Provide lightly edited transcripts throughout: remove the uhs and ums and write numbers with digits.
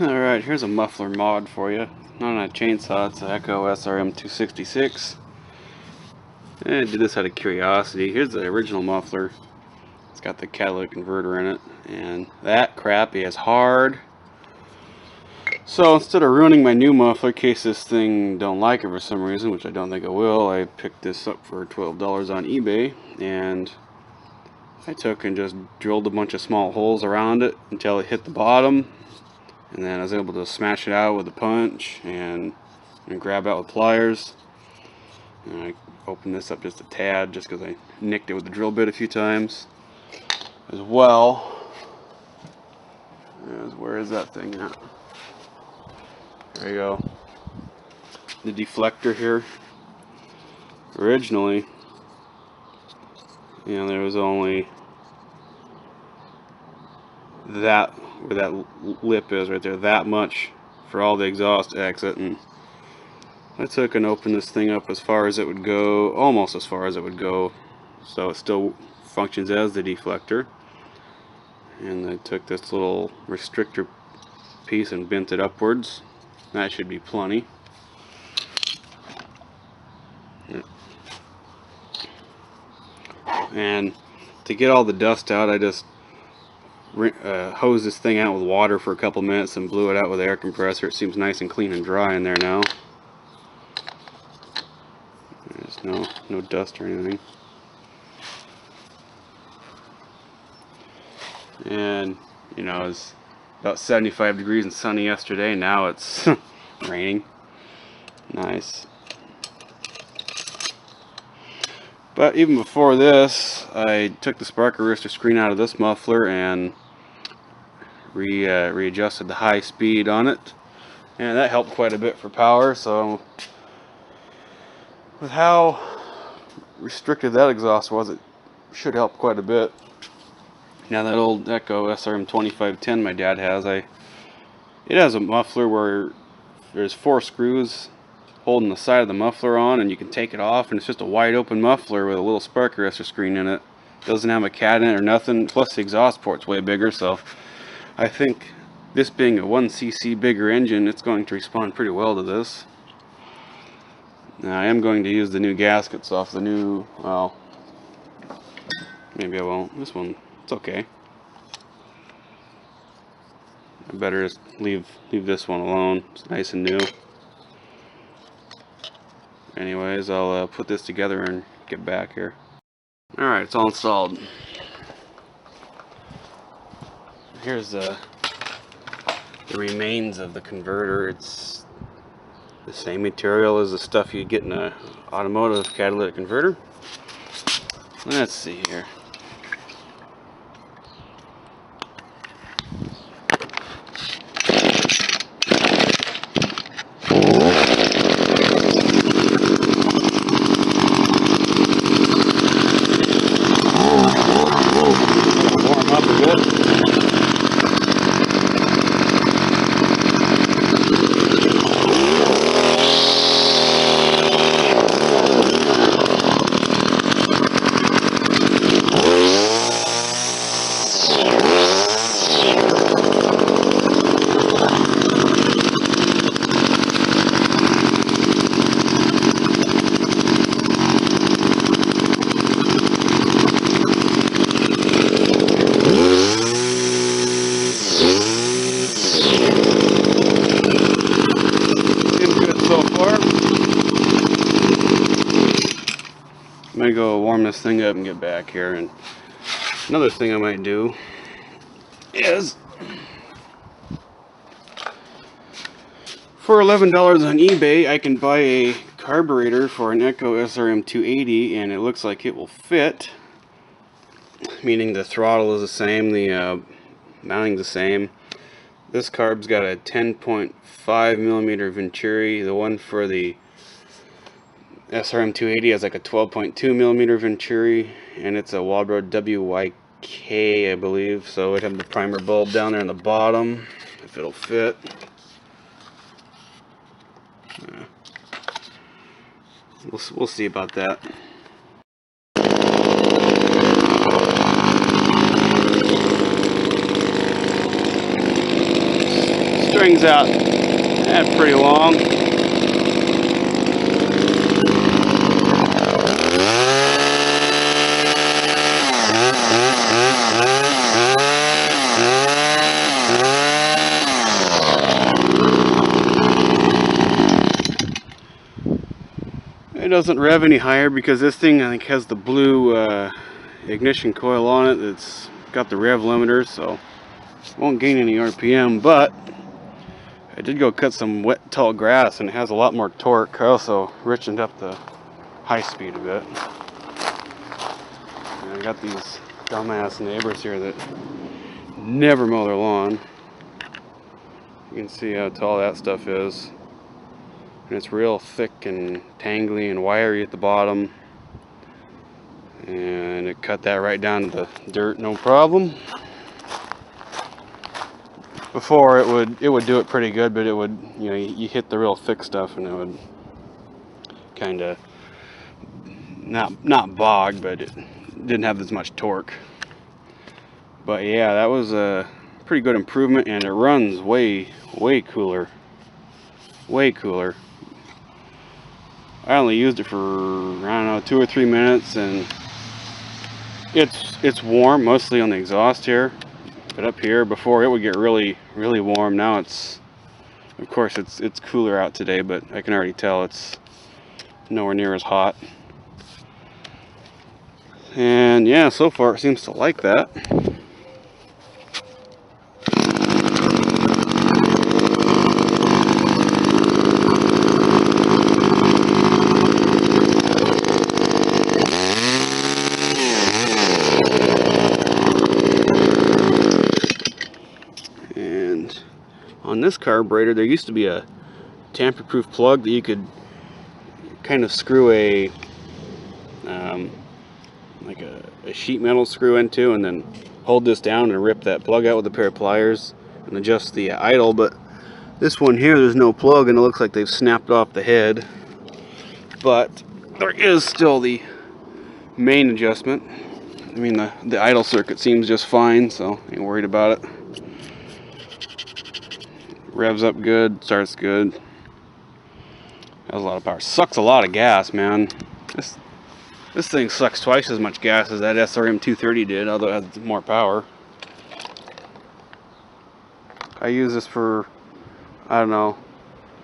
Alright, here's a muffler mod for you. Not on a chainsaw, it's an Echo SRM-266. And I did this out of curiosity. Here's the original muffler. It's got the catalytic converter in it. And that crap is hard. So instead of ruining my new muffler in case this thing don't like it for some reason, which I don't think it will, I picked this up for $12 on eBay. And I took and just drilled a bunch of small holes around it until it hit the bottom. And then I was able to smash it out with a punch and grab out with pliers. And I opened this up just a tad just because I nicked it with the drill bit a few times as well. Where is that thing at? There you go. The deflector here. Originally, there was only that, where that lip is right there, that much for all the exhaust exit, and I took and opened this thing up as far as it would go, almost as far as it would go, so it still functions as the deflector. And I took this little restrictor piece and bent it upwards. That should be plenty. And to get all the dust out, I just hosed this thing out with water for a couple minutes and blew it out with the air compressor. It seems nice and clean and dry in there now. There's no dust or anything. And it's about 75 degrees and sunny yesterday. Now it's raining. Nice. But even before this, I took the spark arrestor screen out of this muffler and readjusted the high speed on it, and that helped quite a bit for power. So with how restricted that exhaust was, it should help quite a bit. Now that old Echo SRM-2510 my dad has, it has a muffler where there's 4 screws holding the side of the muffler on, and you can take it off, and it's just a wide open muffler with a little spark arrestor screen in it. Doesn't have a cat in it or nothing, plus the exhaust port's way bigger, so I think this being a 1cc bigger engine, it's going to respond pretty well to this. Now I am going to use the new gaskets off the new, well, maybe I won't. This one, it's okay. I better just leave this one alone. It's nice and new. Anyways, I'll put this together and get back here. Alright, it's all installed. Here's the remains of the converter. It's the same material as the stuff you get in an automotive catalytic converter. Let's see here. I'm going to go warm this thing up and get back here. And another thing I might do is, for $11 on eBay, I can buy a carburetor for an Echo SRM-280, and it looks like it will fit. Meaning the throttle is the same, the mounting's the same. This carb's got a 10.5 millimeter Venturi. The one for the SRM-280 has like a 12.2 millimeter Venturi, and it's a Walbro WYK, I believe. So it'd have the primer bulb down there in the bottom, if it'll fit. We'll see about that. Strings out pretty long. It doesn't rev any higher because this thing, I think, has the blue ignition coil on it. It's got the rev limiter, so it won't gain any RPM. But I did go cut some wet tall grass, and it has a lot more torque. I also richened up the high speed a bit. And I got these dumbass neighbors here that never mow their lawn. You can see how tall that stuff is. And it's real thick and tangly and wiry at the bottom. And it cut that right down to the dirt, no problem. Before it would do it pretty good, but it would, you know, you hit the real thick stuff and it would kind of not bog, but it didn't have as much torque. But yeah, that was a pretty good improvement, and it runs way cooler. Way cooler. I only used it for, I don't know, 2 or 3 minutes, and it's warm, mostly on the exhaust here. But up here, before, it would get really warm. Now it's, of course, it's cooler out today, but I can already tell it's nowhere near as hot. And yeah, so far it seems to like that. And on this carburetor, there used to be a tamper-proof plug that you could kind of screw a like a sheet metal screw into, and then hold this down and rip that plug out with a pair of pliers and adjust the idle. But this one here, there's no plug, and it looks like they've snapped off the head. But there is still the main adjustment. I mean, the idle circuit seems just fine, so I ain't worried about it. Revs up good, starts good. Has a lot of power. Sucks a lot of gas, man. This thing sucks twice as much gas as that SRM-230 did, although it has more power. I use this for, I don't know,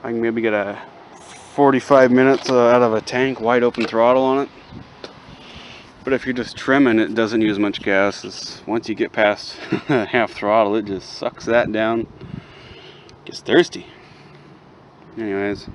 I can maybe get a 45 minutes out of a tank, wide open throttle on it. But if you're just trimming, it doesn't use much gas. Once you get past half throttle, it just sucks that down. Gets thirsty. Anyways.